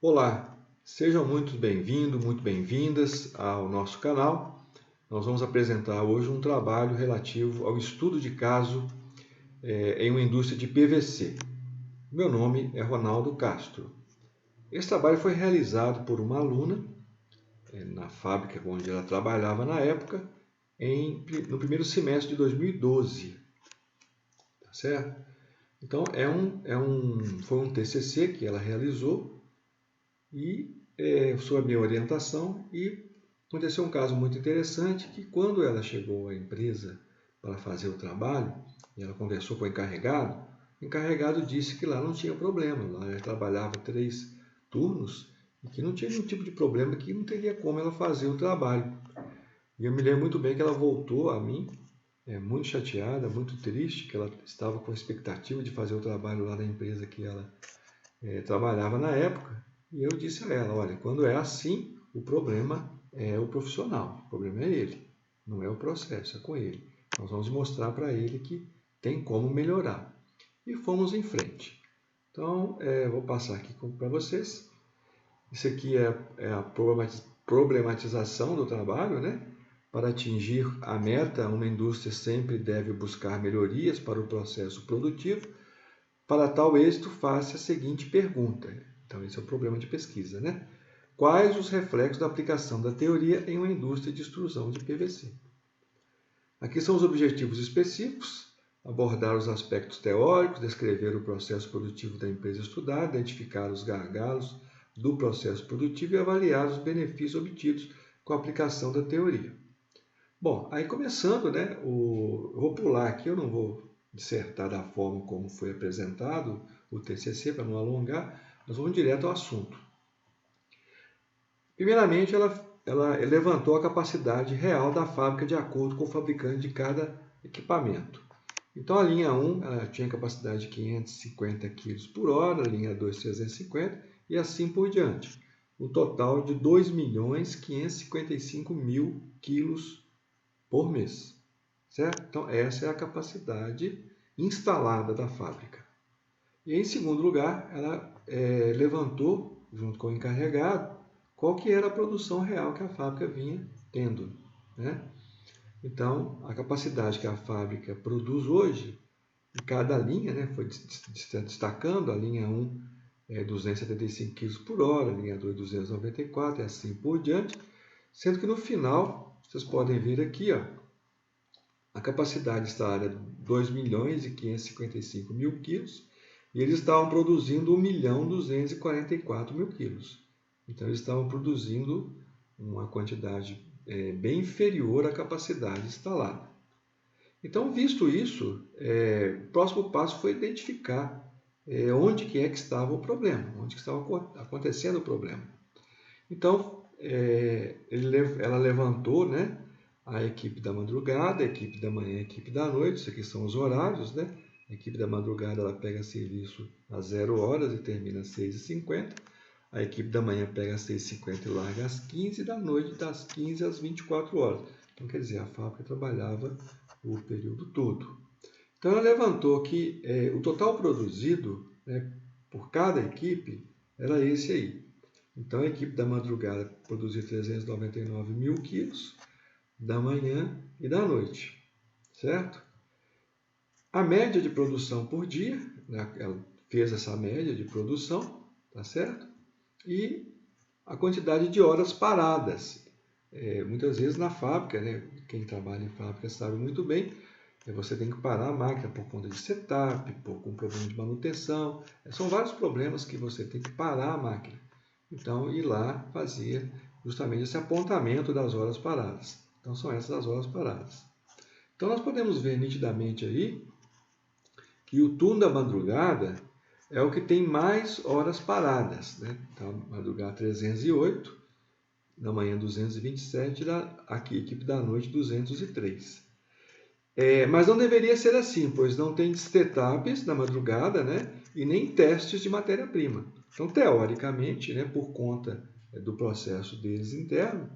Olá, sejam muito bem-vindos, muito bem-vindas ao nosso canal. Nós vamos apresentar hoje um trabalho relativo ao estudo de caso em uma indústria de PVC. Meu nome é Ronaldo Castro. Esse trabalho foi realizado por uma aluna na fábrica onde ela trabalhava na época, no primeiro semestre de 2012. Tá certo? Então, foi um TCC que ela realizou e sob a minha orientação, e aconteceu um caso muito interessante que quando ela chegou à empresa para fazer o trabalho, e ela conversou com o encarregado disse que lá não tinha problema, lá ela trabalhava 3 turnos e que não tinha nenhum tipo de problema, que não teria como ela fazer o trabalho. E eu me lembro muito bem que ela voltou a mim, muito chateada, muito triste, que ela estava com a expectativa de fazer o trabalho lá na empresa que ela trabalhava na época. E eu disse a ela, olha, quando é assim, o problema é o profissional, o problema é ele, não é o processo, é com ele. Nós vamos mostrar para ele que tem como melhorar. E fomos em frente. Então, vou passar aqui para vocês. Isso aqui é a problematização do trabalho, né? Para atingir a meta, uma indústria sempre deve buscar melhorias para o processo produtivo. Para tal êxito, faça a seguinte pergunta. Então, esse é o problema de pesquisa, né? Quais os reflexos da aplicação da teoria em uma indústria de extrusão de PVC? Aqui são os objetivos específicos: abordar os aspectos teóricos, descrever o processo produtivo da empresa estudada, identificar os gargalos do processo produtivo e avaliar os benefícios obtidos com a aplicação da teoria. Bom, aí começando, né? Eu vou pular aqui, eu não vou dissertar da forma como foi apresentado o TCC, para não alongar, nós vamos direto ao assunto. Primeiramente, ela levantou a capacidade real da fábrica de acordo com o fabricante de cada equipamento. Então, a linha 1 ela tinha capacidade de 550 kg por hora, a linha 2, 350 e assim por diante. Um total de 2.555.000 quilos por mês. Certo? Então, essa é a capacidade instalada da fábrica. E, em segundo lugar, ela levantou, junto com o encarregado, qual que era a produção real que a fábrica vinha tendo. Né? Então, a capacidade que a fábrica produz hoje, em cada linha, né, foi destacando, a linha 1 é 275 kg por hora, a linha 2 294 e assim por diante, sendo que no final, vocês podem ver aqui, ó, a capacidade instalada é 2.555.000 quilos e eles estavam produzindo 1.244.000 quilos. Então, eles estavam produzindo uma quantidade bem inferior à capacidade instalada. Então, visto isso, o próximo passo foi identificar onde que estava o problema, onde que estava acontecendo o problema. Então, ela levantou, né, a equipe da madrugada, a equipe da manhã, a equipe da noite. Isso aqui são os horários, né? A equipe da madrugada ela pega serviço às 0 horas e termina às 6h50. A equipe da manhã pega às 6h50 e larga às 15h, e da noite das 15 às 24 horas. Então, quer dizer, a fábrica trabalhava o período todo. Então, ela levantou que o total produzido, né, por cada equipe era esse aí. Então, a equipe da madrugada produziu 399.000 quilos, da manhã e da noite, certo? A média de produção por dia, né, ela fez essa média de produção, tá certo? E a quantidade de horas paradas. Muitas vezes na fábrica, né, quem trabalha em fábrica sabe muito bem, você tem que parar a máquina por conta de setup, com problema de manutenção. São vários problemas que você tem que parar a máquina. Então, ir lá fazia justamente esse apontamento das horas paradas. Então, são essas as horas paradas. Então, nós podemos ver nitidamente aí que o turno da madrugada é o que tem mais horas paradas. Né? Então, madrugada 308, da manhã 227, aqui, equipe da noite 203. Mas não deveria ser assim, pois não tem setups na madrugada, né? E nem testes de matéria-prima. Então, teoricamente, né, por conta do processo deles interno,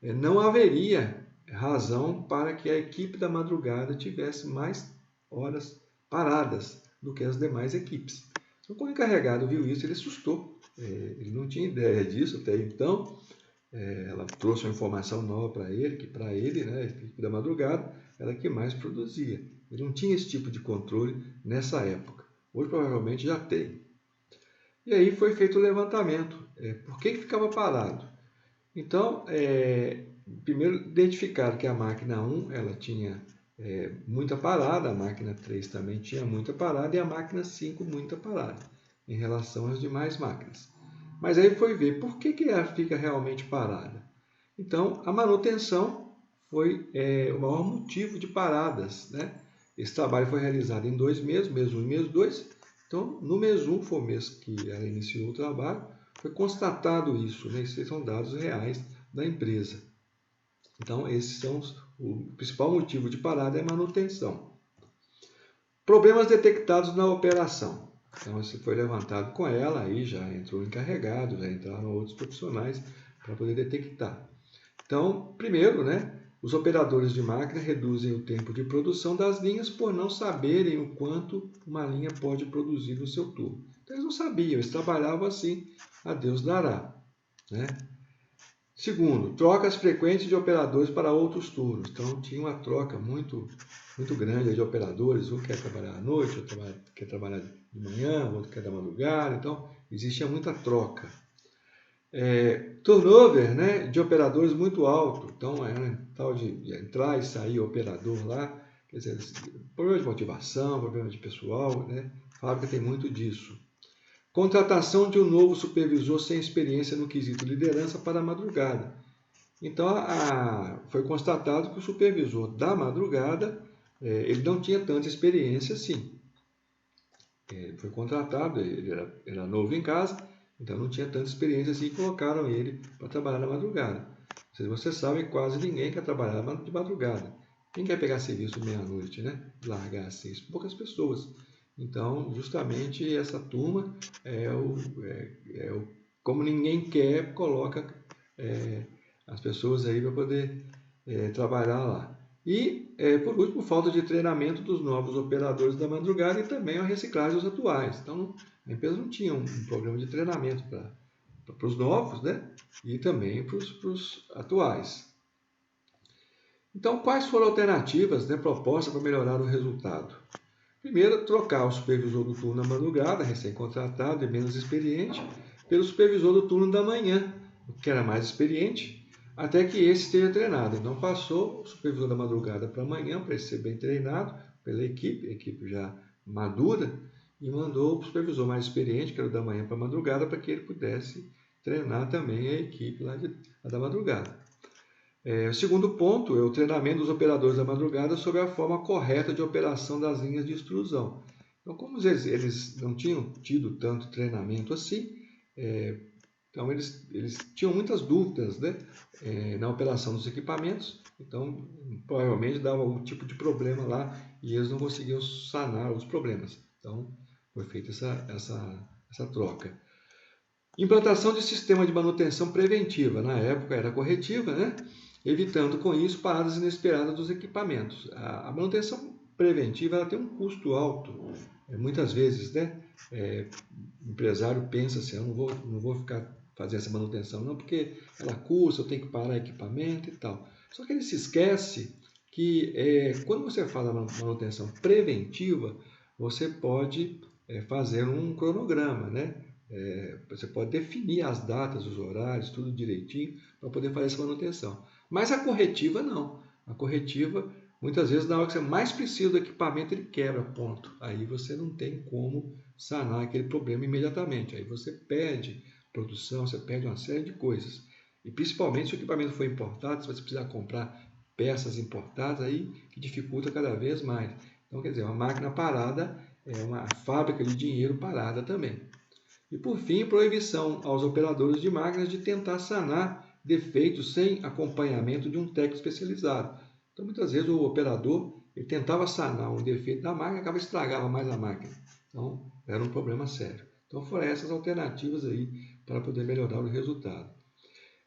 não haveria razão para que a equipe da madrugada tivesse mais horas paradas do que as demais equipes. Então, quando o encarregado viu isso, ele assustou. Ele não tinha ideia disso até então. Ela trouxe uma informação nova para ele, que para ele, né, a equipe da madrugada, era a que mais produzia. Ele não tinha esse tipo de controle nessa época. Hoje provavelmente já tem. E aí foi feito o levantamento. Por que ficava parado? Então, primeiro identificaram que a máquina 1 ela tinha muita parada, a máquina 3 também tinha muita parada e a máquina 5 muita parada em relação às demais máquinas. Mas aí foi ver por que ela fica realmente parada. Então, a manutenção foi o maior motivo de paradas, né? Esse trabalho foi realizado em 2 meses, mês 1 e mês 2. Então, no mês 1 foi o mês que ela iniciou o trabalho, foi constatado isso, né? Esses são dados reais da empresa. Então, esses são o principal motivo de parada é a manutenção. Problemas detectados na operação. Então, isso foi levantado com ela, aí já entrou o encarregado, já entraram outros profissionais para poder detectar. Então, primeiro, né, os operadores de máquina reduzem o tempo de produção das linhas por não saberem o quanto uma linha pode produzir no seu turno. Então, eles não sabiam, eles trabalhavam assim, a Deus dará, né? Segundo, trocas frequentes de operadores para outros turnos. Então, tinha uma troca muito grande de operadores. Um quer trabalhar à noite, outro quer trabalhar de manhã, outro quer da madrugada. Então, existia muita troca. Turnover, né, de operadores muito alto. Então, era tal de entrar e sair operador lá. Quer dizer, problema de motivação, problema de pessoal, né? A fábrica tem muito disso. Contratação de um novo supervisor sem experiência no quesito liderança para a madrugada. Então, foi constatado que o supervisor da madrugada, ele não tinha tanta experiência assim. Ele foi contratado, ele era novo em casa, então não tinha tanta experiência assim e colocaram ele para trabalhar na madrugada. Você sabe, quase ninguém quer trabalhar de madrugada. Quem quer pegar serviço meia-noite, né? Largar assim? Poucas pessoas. Então, justamente essa turma como ninguém quer, coloca as pessoas aí para poder trabalhar lá. E, por último, falta de treinamento dos novos operadores da madrugada e também a reciclagem dos atuais. Então, a empresa não tinha um programa de treinamento para os novos, né? E também para os atuais. Então, quais foram alternativas, né, propostas para melhorar o resultado? Primeiro, trocar o supervisor do turno da madrugada, recém-contratado e menos experiente, pelo supervisor do turno da manhã, que era mais experiente, até que esse esteja treinado. Então, passou o supervisor da madrugada para amanhã, para ele ser bem treinado pela equipe, a equipe já madura, e mandou o supervisor mais experiente, que era o da manhã para a madrugada, para que ele pudesse treinar também a equipe lá da madrugada. O segundo ponto é o treinamento dos operadores da madrugada sobre a forma correta de operação das linhas de extrusão. Então, como eles não tinham tido tanto treinamento assim, então eles tinham muitas dúvidas, né, na operação dos equipamentos, então provavelmente dava algum tipo de problema lá e eles não conseguiam sanar os problemas. Então, foi feita essa troca. Implantação de sistema de manutenção preventiva. Na época era corretiva, né? Evitando com isso paradas inesperadas dos equipamentos. A manutenção preventiva ela tem um custo alto. Muitas vezes, né? O empresário pensa assim, eu não vou ficar fazendo essa manutenção não, porque ela custa, eu tenho que parar equipamento e tal. Só que ele se esquece que quando você fala manutenção preventiva, você pode fazer um cronograma, né? Você pode definir as datas, os horários, tudo direitinho para poder fazer essa manutenção. Mas a corretiva não. A corretiva, muitas vezes, na hora que você mais precisa do equipamento, ele quebra, ponto. Aí você não tem como sanar aquele problema imediatamente. Aí você perde produção, você perde uma série de coisas. E principalmente se o equipamento for importado, se você precisar comprar peças importadas, aí que dificulta cada vez mais. Então, quer dizer, uma máquina parada é uma fábrica de dinheiro parada também. E, por fim, proibição aos operadores de máquinas de tentar sanar defeitos sem acompanhamento de um técnico especializado. Então, muitas vezes, o operador ele tentava sanar um defeito da máquina e acaba estragava mais a máquina. Então, era um problema sério. Então, foram essas alternativas aí para poder melhorar o resultado.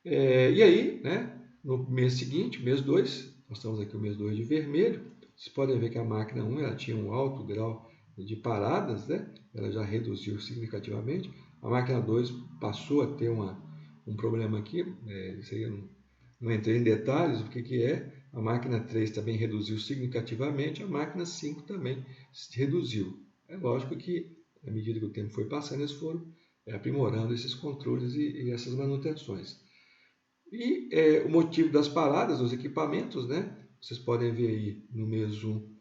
E aí, né, no mês seguinte, mês 2, nós estamos aqui no mês 2 de vermelho, vocês podem ver que a máquina 1 ela tinha um alto grau de paradas, né? Ela já reduziu significativamente. A máquina 2 passou a ter um problema aqui, isso aí eu não entrei em detalhes, o que é. A máquina 3 também reduziu significativamente, a máquina 5 também reduziu. É lógico que, à medida que o tempo foi passando, eles foram aprimorando esses controles e essas manutenções. E o motivo das paradas dos equipamentos, né? Vocês podem ver aí no mês 1,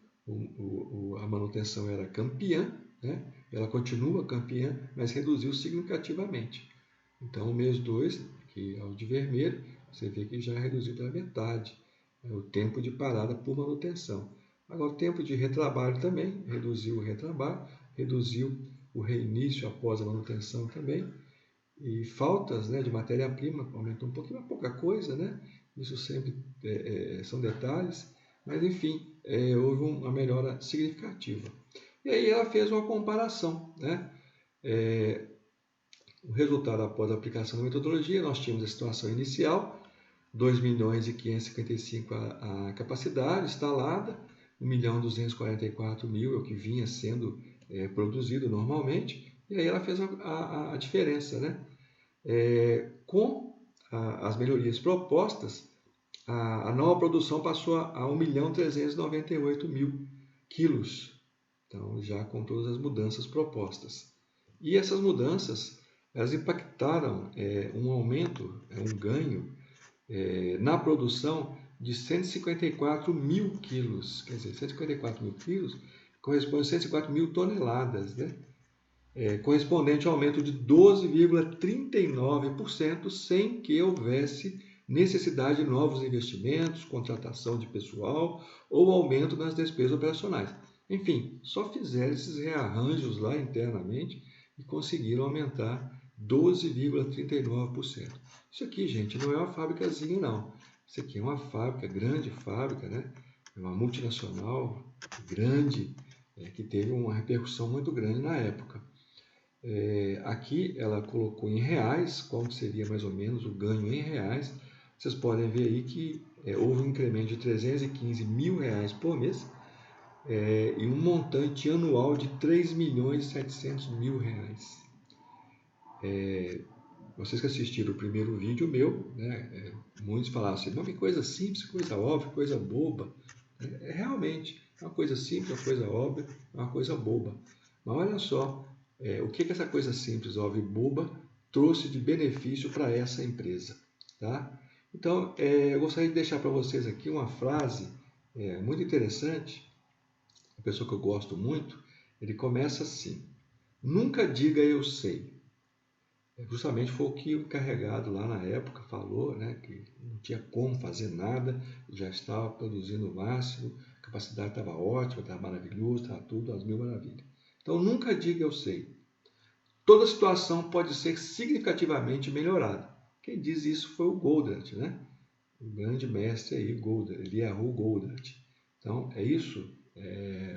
a manutenção era campeã, né? Ela continua campeã, mas reduziu significativamente. Então, o mês 2, que é o de vermelho, você vê que já reduziu pela metade o tempo de parada por manutenção. Agora, o tempo de retrabalho também, reduziu o retrabalho, reduziu o reinício após a manutenção também, e faltas, né, de matéria-prima aumentou um pouquinho, mas pouca coisa, né? Isso sempre são detalhes, mas enfim, houve uma melhora significativa. E aí ela fez uma comparação, né? O resultado após a aplicação da metodologia, nós tínhamos a situação inicial, 2.555.000 a capacidade instalada, 1.244.000 é o que vinha sendo produzido normalmente, e aí ela fez a diferença, né? Com as melhorias propostas, a nova produção passou a 1.398.000 quilos, então já com todas as mudanças propostas. E essas mudanças, elas impactaram um aumento, um ganho na produção de 154.000 quilos, quer dizer, 154.000 quilos corresponde a 104.000 toneladas, né? Correspondente ao aumento de 12,39%, sem que houvesse necessidade de novos investimentos, contratação de pessoal ou aumento nas despesas operacionais. Enfim, só fizeram esses rearranjos lá internamente e conseguiram aumentar 12,39%. Isso aqui, gente, não é uma fábricazinha, não. Isso aqui é uma fábrica, grande fábrica, né? É uma multinacional grande, que teve uma repercussão muito grande na época. Aqui ela colocou em reais, qual seria mais ou menos o ganho em reais. Vocês podem ver aí que houve um incremento de 315 mil reais por mês e um montante anual de 3.700.000 reais. Vocês que assistiram o primeiro vídeo meu, né, muitos falaram assim, não, que coisa simples, coisa óbvia, coisa boba. Realmente, é uma coisa simples, uma coisa óbvia, é uma coisa boba. Mas olha só, o que essa coisa simples, óbvia e boba trouxe de benefício para essa empresa. Tá? Então, eu gostaria de deixar para vocês aqui uma frase muito interessante, uma pessoa que eu gosto muito, ele começa assim, nunca diga eu sei. Justamente foi o que o encarregado lá na época falou, né, que não tinha como fazer nada, já estava produzindo o máximo, a capacidade estava ótima, estava maravilhoso, estava tudo às mil maravilhas. Então nunca diga eu sei. Toda situação pode ser significativamente melhorada. Quem diz isso foi o Goldratt, né? O grande mestre aí, Goldratt, Eliyahu Goldratt. Então é isso,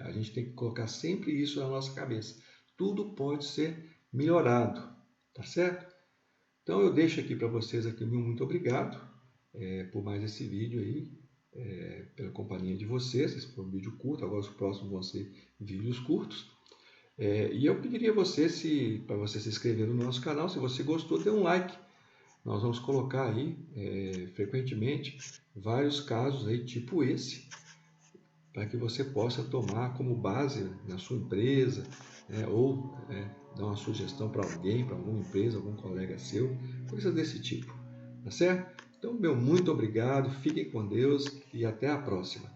a gente tem que colocar sempre isso na nossa cabeça. Tudo pode ser melhorado. Tá certo? Então eu deixo aqui para vocês aqui meu muito obrigado por mais esse vídeo aí, pela companhia de vocês. Esse foi um vídeo curto, agora os próximos vão ser vídeos curtos. E eu pediria a você, para você se inscrever no nosso canal, se você gostou, dê um like. Nós vamos colocar aí frequentemente vários casos aí, tipo esse, para que você possa tomar como base na sua empresa, ou dar uma sugestão para alguém, para alguma empresa, algum colega seu, coisas desse tipo, tá certo? Então, meu muito obrigado, fiquem com Deus e até a próxima.